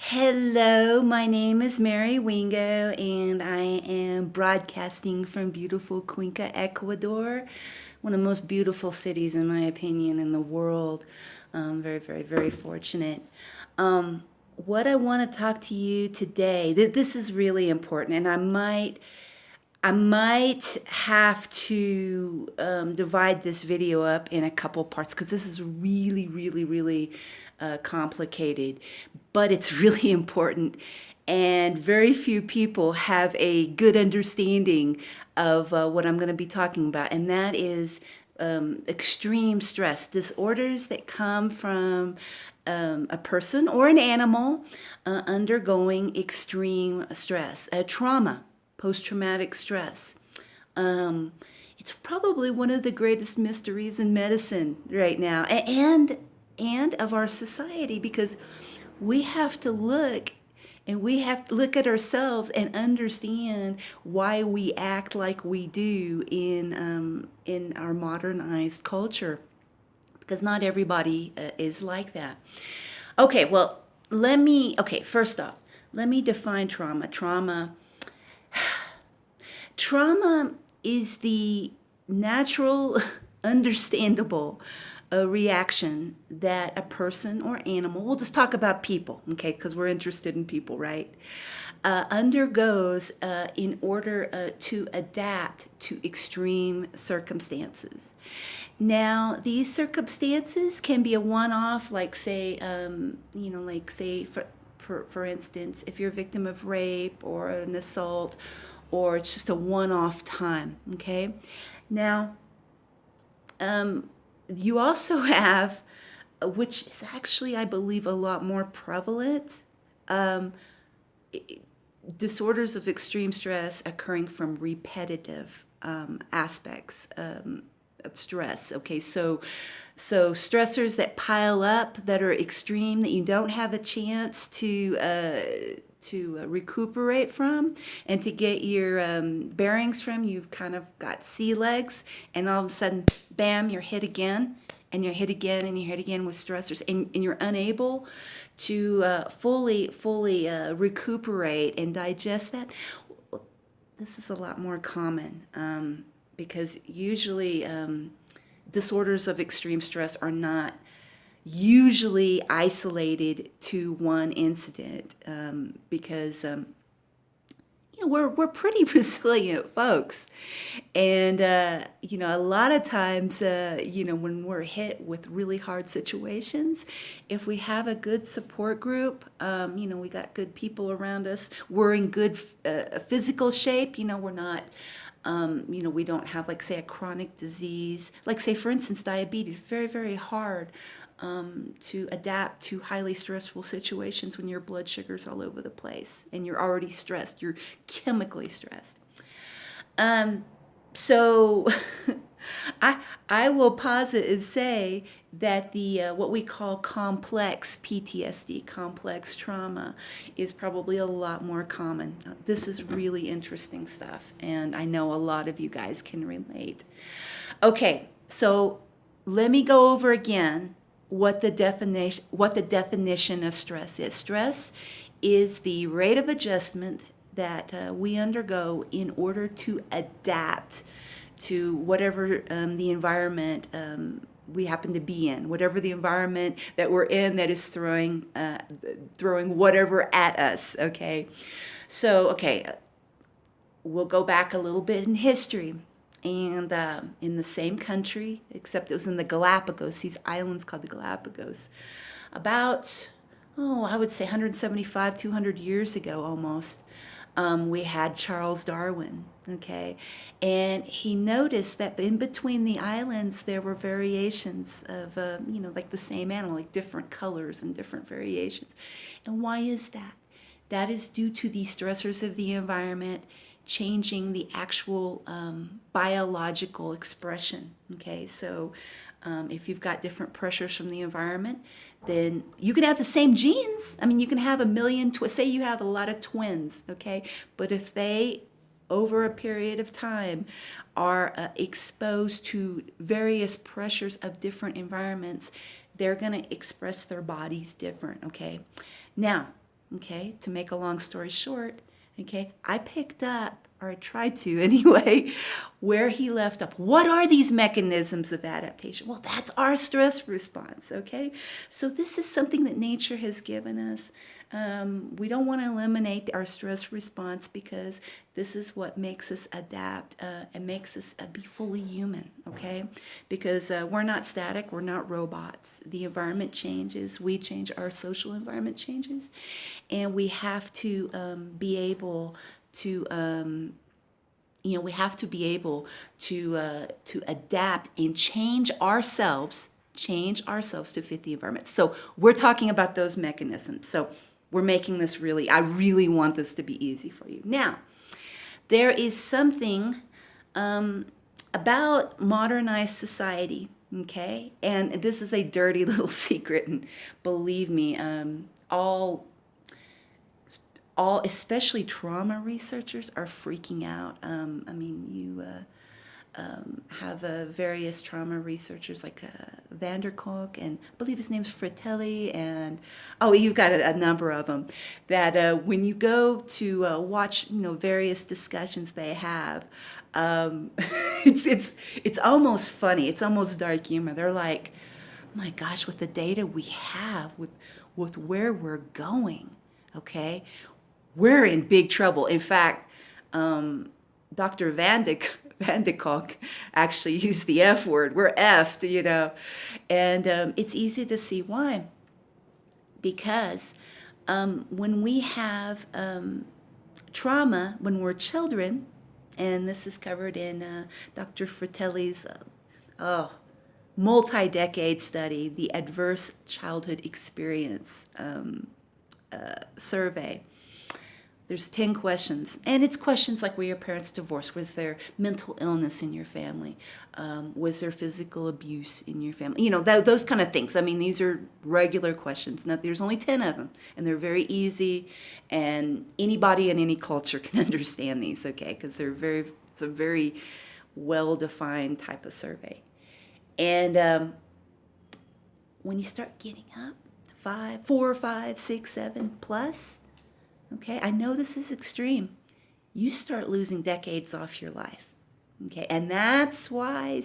Hello, my name is Mary Wingo, and I am broadcasting from beautiful Cuenca, Ecuador, one of the most beautiful cities, in my opinion, in the world. Very, very, very fortunate. Um, what I want to talk to you today, this is really important, and I might have to divide this video up in a couple parts because this is really, really, really complicated, but it's really important. And very few people have a good understanding of what I'm going to be talking about, and that is extreme stress, disorders that come from a person or an animal undergoing extreme stress, trauma, post-traumatic stress. Um, it's probably one of the greatest mysteries in medicine right now, and of our society, because we have to look and we have to look at ourselves and understand why we act like we do in our modernized culture, because not everybody is like that. Okay, well, first off, let me define trauma. Trauma is the natural, understandable reaction that a person or animal, we'll just talk about people, okay, because we're interested in people, right? Undergoes in order to adapt to extreme circumstances. Now, these circumstances can be a one-off, like say, for instance, if you're a victim of rape or an assault, or it's just a one-off time. Okay. Now, you also have, which is actually, I believe, a lot more prevalent, um, disorders of extreme stress occurring from repetitive aspects of stress. Okay, so stressors that pile up, that are extreme, that you don't have a chance to recuperate from and to get your bearings from. You've kind of got sea legs, and all of a sudden, bam, you're hit again, and you're hit again, and you're hit again with stressors, and you're unable to fully recuperate and digest that. This is a lot more common, because usually disorders of extreme stress are not usually isolated to one incident, because we're pretty resilient folks, and a lot of times, when we're hit with really hard situations, if we have a good support group, we got good people around us, we're in good physical shape, we're not, we don't have, like, say, a chronic disease, like, say, for instance, diabetes. Very, very hard to adapt to highly stressful situations when your blood sugar's all over the place and you're already stressed, you're chemically stressed. So I will posit and say that the what we call complex PTSD, complex trauma, is probably a lot more common. This is really interesting stuff, and I know a lot of you guys can relate. Okay, so let me go over again what the definition of stress is. Stress is the rate of adjustment that we undergo in order to adapt to whatever the environment we happen to be in, whatever the environment that we're in that is throwing whatever at us. Okay, so we'll go back a little bit in history. And in the same country, except it was in the Galapagos, these islands called the Galapagos, about, I would say 175, 200 years ago almost, we had Charles Darwin, okay? And he noticed that in between the islands there were variations of, like the same animal, like different colors and different variations. And why is that? That is due to the stressors of the environment changing the actual biological expression. Okay, so if you've got different pressures from the environment, then you can have the same genes. I mean, you can have a million, say you have a lot of twins, okay, but if they, over a period of time, are exposed to various pressures of different environments, they're going to express their bodies different, okay? Now, Okay, to make a long story short, okay, I picked up, or I tried to anyway, where he left up. What are these mechanisms of adaptation? Well, that's our stress response, okay? So this is something that nature has given us. We don't want to eliminate our stress response because this is what makes us adapt and makes us be fully human, okay? Because we're not static, we're not robots. The environment changes, we change, our social environment changes, and we have to be able to we have to be able to adapt and change ourselves to fit the environment. So we're talking about those mechanisms. So we're making this I really want this to be easy for you. Now, there is something about modernized society, okay? And this is a dirty little secret, and believe me, all especially trauma researchers are freaking out. I mean, you have various trauma researchers like Van der Kolk, and I believe his name's Fratelli, and you've got a number of them that when you go to watch, various discussions they have, it's almost funny. It's almost dark humor. They're like, my gosh, with the data we have, with where we're going, okay, we're in big trouble. In fact, Dr. Van de Kolk actually used the F word. We're effed, and it's easy to see why. Because when we have trauma when we're children, and this is covered in Dr. Fratelli's multi-decade study, the Adverse Childhood Experience survey. There's 10 questions, and it's questions like, were your parents divorced? Was there mental illness in your family? Was there physical abuse in your family? Those kind of things. I mean, these are regular questions. Now, there's only 10 of them, and they're very easy, and anybody in any culture can understand these, okay? Because it's a very well-defined type of survey. And when you start getting up to 4, 5, 6, 7 plus, okay, I know this is extreme. You start losing decades off your life, okay? And that's why,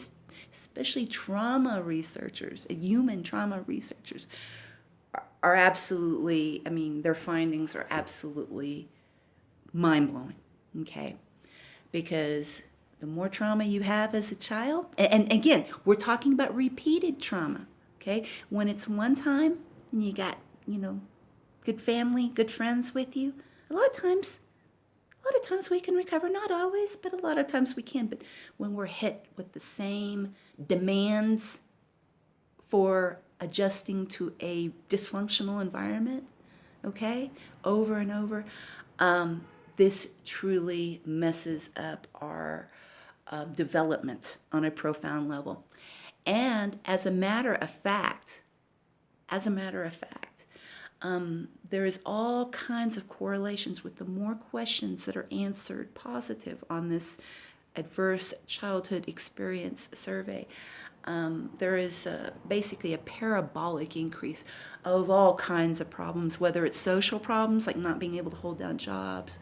especially trauma researchers, human trauma researchers, are absolutely, their findings are absolutely mind-blowing, okay? Because the more trauma you have as a child, and again, we're talking about repeated trauma, okay? When it's one time and you got, good family, good friends with you, a lot of times we can recover. Not always, but a lot of times we can. But when we're hit with the same demands for adjusting to a dysfunctional environment, okay, over and over, this truly messes up our development on a profound level. And as a matter of fact, there is all kinds of correlations with the more questions that are answered positive on this Adverse Childhood Experience survey. There is basically a parabolic increase of all kinds of problems, whether it's social problems like not being able to hold down jobs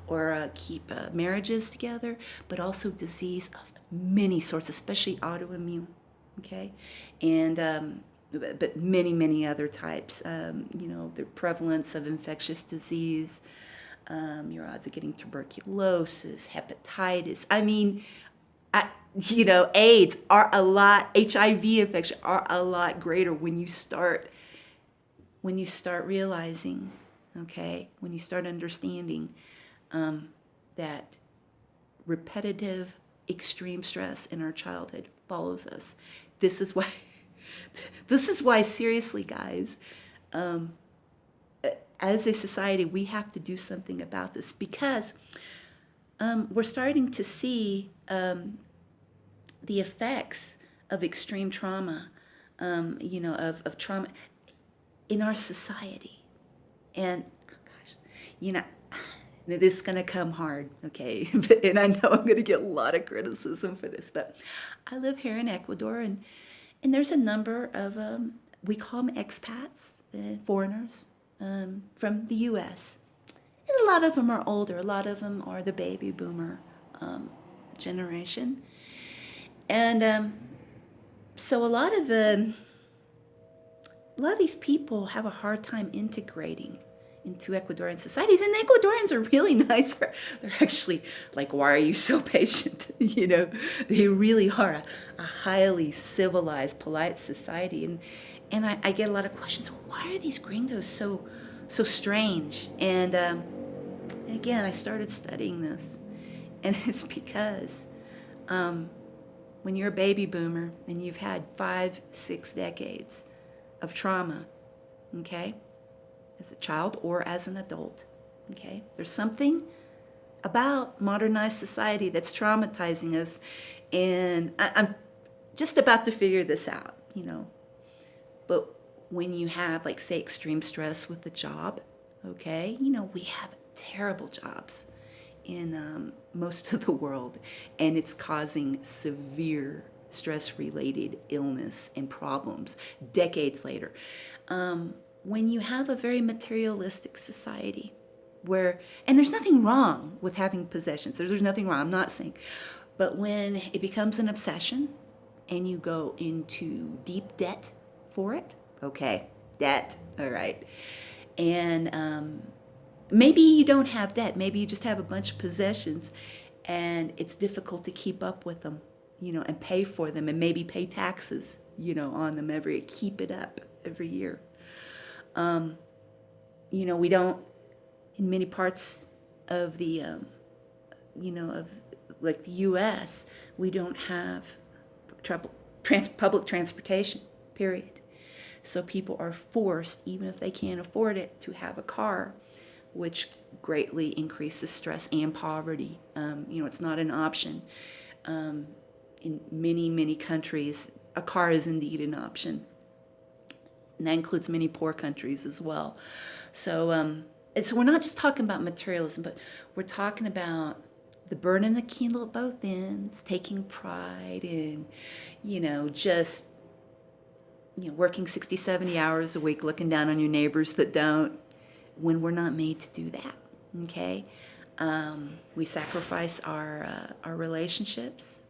or keep marriages together, but also disease of many sorts, especially autoimmune, okay? And but many, many other types. The prevalence of infectious disease, your odds of getting tuberculosis, hepatitis. AIDS are a lot, HIV infection are a lot greater when you start realizing, okay, when you start understanding that repetitive extreme stress in our childhood follows us. This is why, seriously, guys, as a society, we have to do something about this, because we're starting to see the effects of extreme trauma, of trauma in our society. And, this is going to come hard, okay? And I know I'm going to get a lot of criticism for this, but I live here in Ecuador, and there's a number of, we call them expats, foreigners, from the U.S. And a lot of them are older. A lot of them are the baby boomer generation. And so a lot of these people have a hard time integrating into Ecuadorian societies, and the Ecuadorians are really nice. They're actually like, why are you so patient? They really are a highly civilized, polite society. And I get a lot of questions. Why are these gringos so strange? And again, I started studying this, and it's because when you're a baby boomer and you've had 5-6 decades of trauma, okay, as a child or as an adult, okay, there's something about modernized society that's traumatizing us, and I'm just about to figure this out, but when you have, like, say, extreme stress with the job, okay, we have terrible jobs in most of the world, and it's causing severe stress-related illness and problems decades later. When you have a very materialistic society and there's nothing wrong with having possessions, there's nothing wrong, I'm not saying, but when it becomes an obsession and you go into deep debt for it, okay, debt, all right, and maybe you don't have debt, maybe you just have a bunch of possessions, and it's difficult to keep up with them, and pay for them, and maybe pay taxes, on them keep it up every year. We don't, in many parts of the, of like the U.S., we don't have public transportation, period. So people are forced, even if they can't afford it, to have a car, which greatly increases stress and poverty. It's not an option. In many, many countries, a car is indeed an option. And that includes many poor countries as well. So, we're not just talking about materialism, but we're talking about the burning the candle at both ends, taking pride in, just, working 60, 70 hours a week, looking down on your neighbors that don't, when we're not made to do that, okay? We sacrifice our relationships,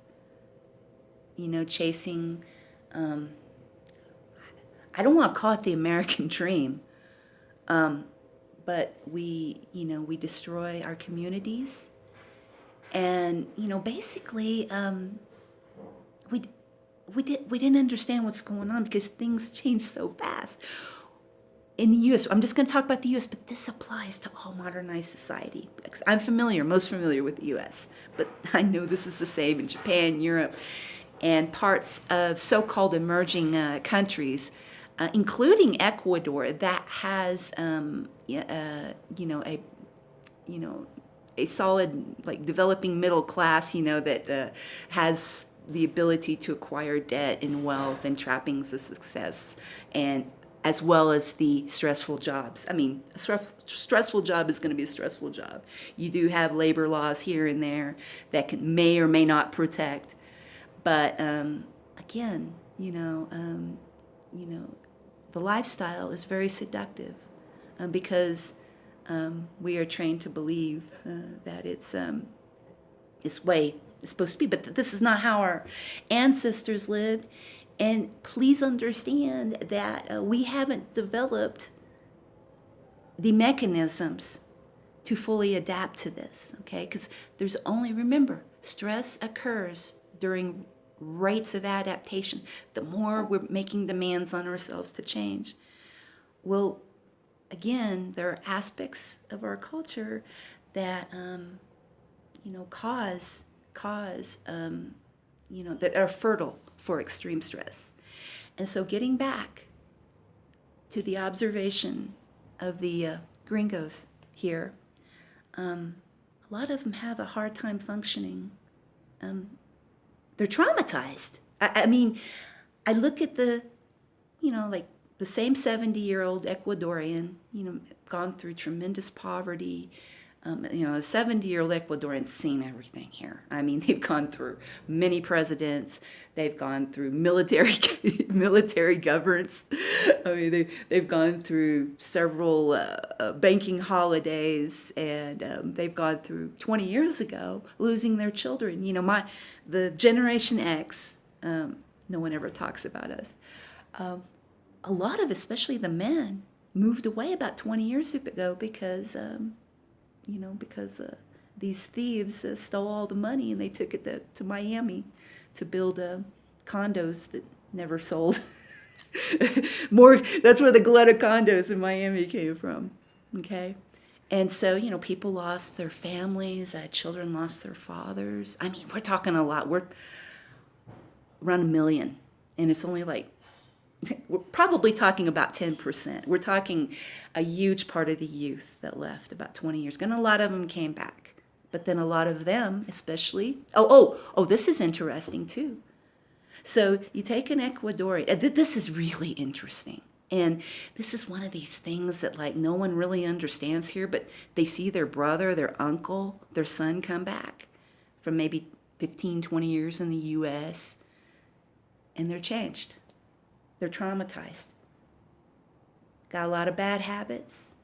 chasing, I don't want to call it the American dream, but we destroy our communities, and basically, we didn't understand what's going on because things change so fast. In the U.S., I'm just going to talk about the U.S., but this applies to all modernized society. Because I'm most familiar with the U.S., but I know this is the same in Japan, Europe, and parts of so-called emerging countries, including Ecuador, that has a solid, like, developing middle class, that has the ability to acquire debt and wealth and trappings of success, and as well as the stressful jobs. I mean, a stressful job is going to be a stressful job. You do have labor laws here and there that may or may not protect, but again, the lifestyle is very seductive because we are trained to believe that it's this way it's supposed to be, but this is not how our ancestors lived. And please understand that we haven't developed the mechanisms to fully adapt to this, okay? Because remember, stress occurs during rates of adaptation. The more we're making demands on ourselves to change. Well, again, there are aspects of our culture that, cause that are fertile for extreme stress. And so getting back to the observation of the gringos here, a lot of them have a hard time functioning. They're traumatized. I mean, I look at the same 70-year-old Ecuadorian, gone through tremendous poverty, A 70-year-old Ecuadorian's seen everything here. I mean, they've gone through many presidents. They've gone through military governance. I mean, they've gone through several banking holidays, and they've gone through 20 years ago losing their children. The Generation X. No one ever talks about us. A lot of, especially the men, moved away about 20 years ago because these thieves stole all the money and they took it to Miami to build condos that never sold. That's where the glut of condos in Miami came from. Okay. And so, people lost their families, children lost their fathers. I mean, we're talking a lot. We're around 1 million, and it's only like, we're probably talking about 10%. We're talking a huge part of the youth that left about 20 years ago, and a lot of them came back. But then a lot of them, especially, this is interesting too. So you take an Ecuadorian, this is really interesting. And this is one of these things that like no one really understands here, but they see their brother, their uncle, their son come back from maybe 15, 20 years in the U.S., and they're changed. They're traumatized. Got a lot of bad habits.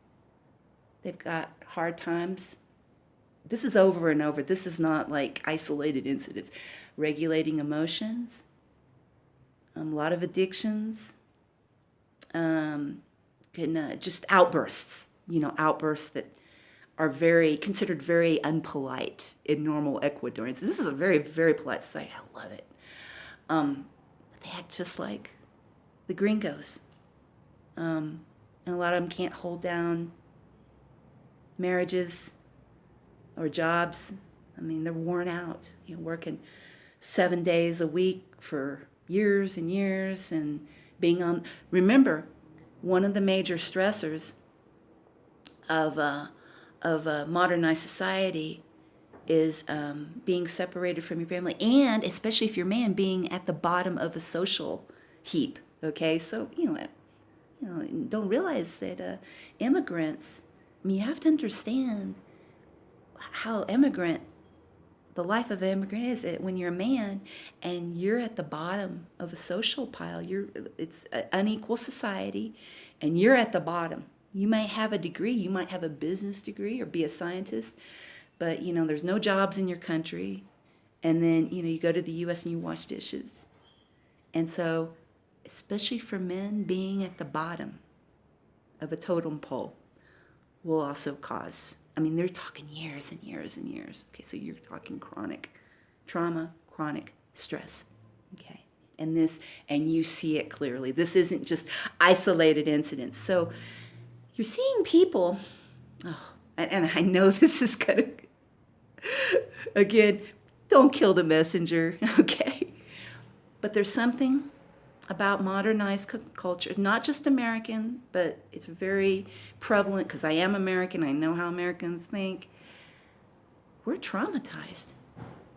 They've got hard times. This is over and over. This is not like isolated incidents. Regulating emotions, a lot of addictions, just outbursts, outbursts that are considered very unpolite in normal Ecuadorians. This is a very, very polite society. I love it. They act just like the gringos. And a lot of them can't hold down marriages or jobs. I mean, they're worn out, working 7 days a week for years and years and remember, one of the major stressors of a modernized society is being separated from your family, and especially if you're a man, being at the bottom of a social heap. Okay, so don't realize that immigrants. I mean, you have to understand how the life of an immigrant is. When you're a man and you're at the bottom of a social pile, it's an unequal society, and you're at the bottom. You might have a degree, you might have a business degree or be a scientist, but there's no jobs in your country, and then you go to the U.S. and you wash dishes, and so especially for men, being at the bottom of a totem pole will also cause. I mean, they're talking years and years and years. Okay, so you're talking chronic trauma, chronic stress. Okay, and you see it clearly. This isn't just isolated incidents. So you're seeing people. And I know this is gonna. Again, don't kill the messenger. Okay, but there's something about modernized culture, not just American, but it's very prevalent because I am American. I know how Americans think. We're traumatized.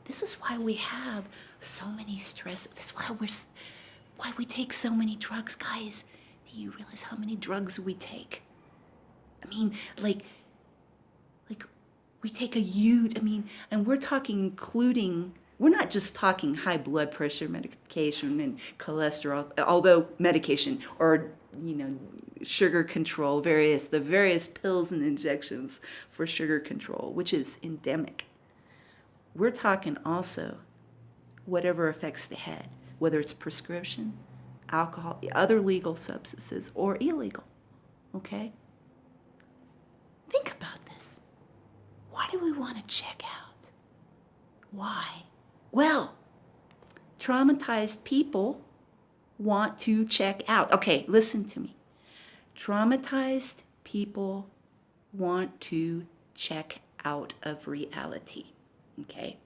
This is why we have so many stress. This is why we take so many drugs, guys. Do you realize how many drugs we take? I mean, like we take a huge. I mean, and we're talking including. We're not just talking high blood pressure medication and cholesterol, although medication or, sugar control, the various pills and injections for sugar control, which is endemic. We're talking also whatever affects the head, whether it's prescription, alcohol, other legal substances, or illegal. Okay? Think about this. Why do we want to check out? Why? Well, traumatized people want to check out. Okay, listen to me. Traumatized people want to check out of reality. Okay?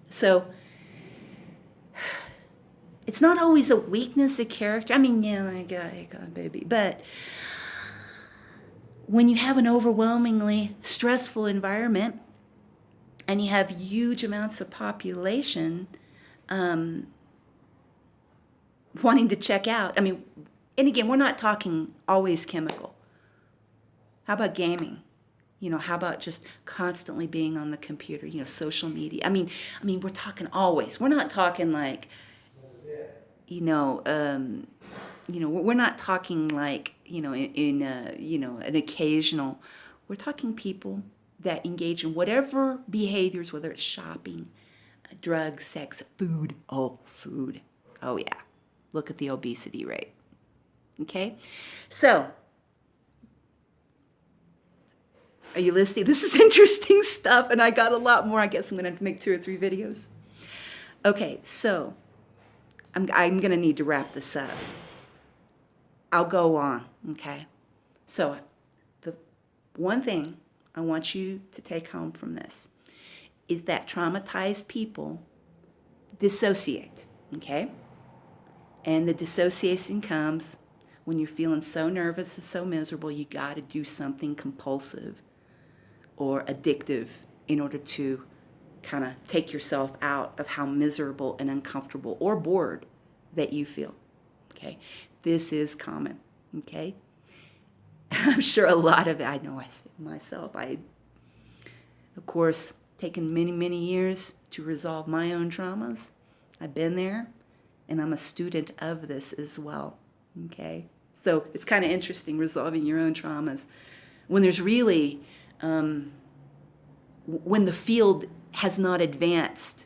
So, it's not always a weakness of character. I mean, I got baby. But when you have an overwhelmingly stressful environment, and you have huge amounts of population wanting to check out. I mean, and again, we're not talking always chemical. How about gaming? How about just constantly being on the computer, social media? I mean, we're talking always. We're not talking like, you know, um, we're not talking like, an occasional. We're talking people that engage in whatever behaviors, whether it's shopping, drugs, sex, food. Oh, food. Oh, yeah. Look at the obesity rate. Okay? So, are you listening? This is interesting stuff, and I got a lot more. I guess I'm going to have to make 2 or 3 videos. Okay, so I'm going to need to wrap this up. I'll go on, okay? So, the one thing I want you to take home from this is that traumatized people dissociate, okay? And the dissociation comes when you're feeling so nervous and so miserable, you got to do something compulsive or addictive in order to kind of take yourself out of how miserable and uncomfortable or bored that you feel. Okay? This is common. Okay? I'm sure a lot of it, I know myself, of course, taken many, many years to resolve my own traumas. I've been there, and I'm a student of this as well. Okay? So it's kind of interesting resolving your own traumas when there's really, when the field has not advanced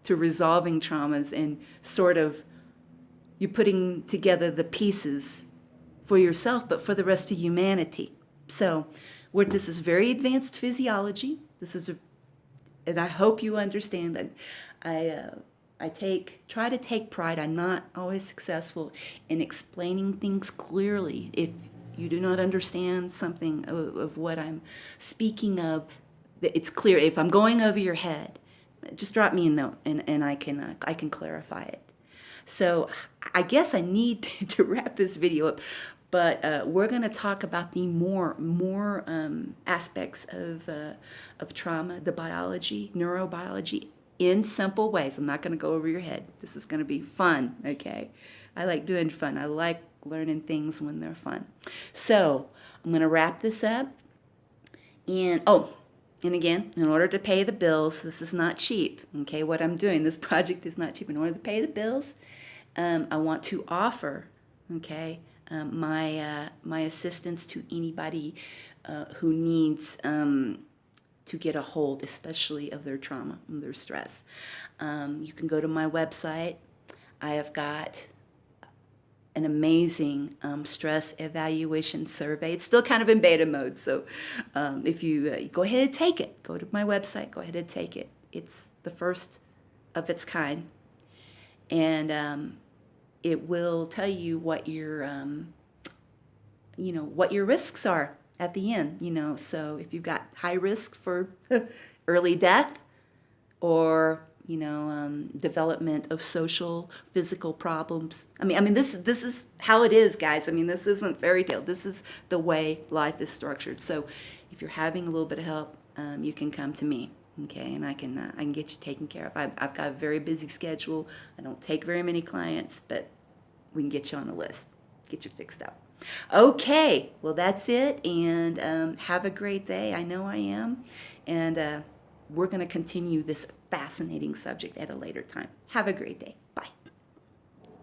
to resolving traumas and sort of you're putting together the pieces for yourself, but for the rest of humanity. So this is very advanced physiology. And I hope you understand that I try to take pride. I'm not always successful in explaining things clearly. If you do not understand something of what I'm speaking of, it's clear. If I'm going over your head, just drop me a note and I can clarify it. So I guess I need to wrap this video up, but we're going to talk about the more aspects of trauma, the biology, neurobiology, in simple ways. I'm not going to go over your head. This is going to be fun, okay? I like doing fun. I like learning things when they're fun. So I'm going to wrap this up. And again, in order to pay the bills, this is not cheap, okay, what I'm doing. This project is not cheap. In order to pay the bills, I want to offer, okay, my assistance to anybody who needs to get a hold, especially of their trauma and their stress. You can go to my website. I have got an amazing stress evaluation survey. It's still kind of in beta mode, so if you go ahead and take it, go to my website, go ahead and take it. It's the first of its kind, and it will tell you what your risks are at the end. So if you've got high risk for early death or development of social, physical problems. I mean, this is how it is, guys. I mean, this isn't fairy tale. This is the way life is structured. So, if you're having a little bit of help, you can come to me, okay? And I can get you taken care of. I've got a very busy schedule. I don't take very many clients, but we can get you on the list, get you fixed up. Okay, well that's it, and have a great day. I know I am, and we're going to continue this fascinating subject at a later time. Have a great day.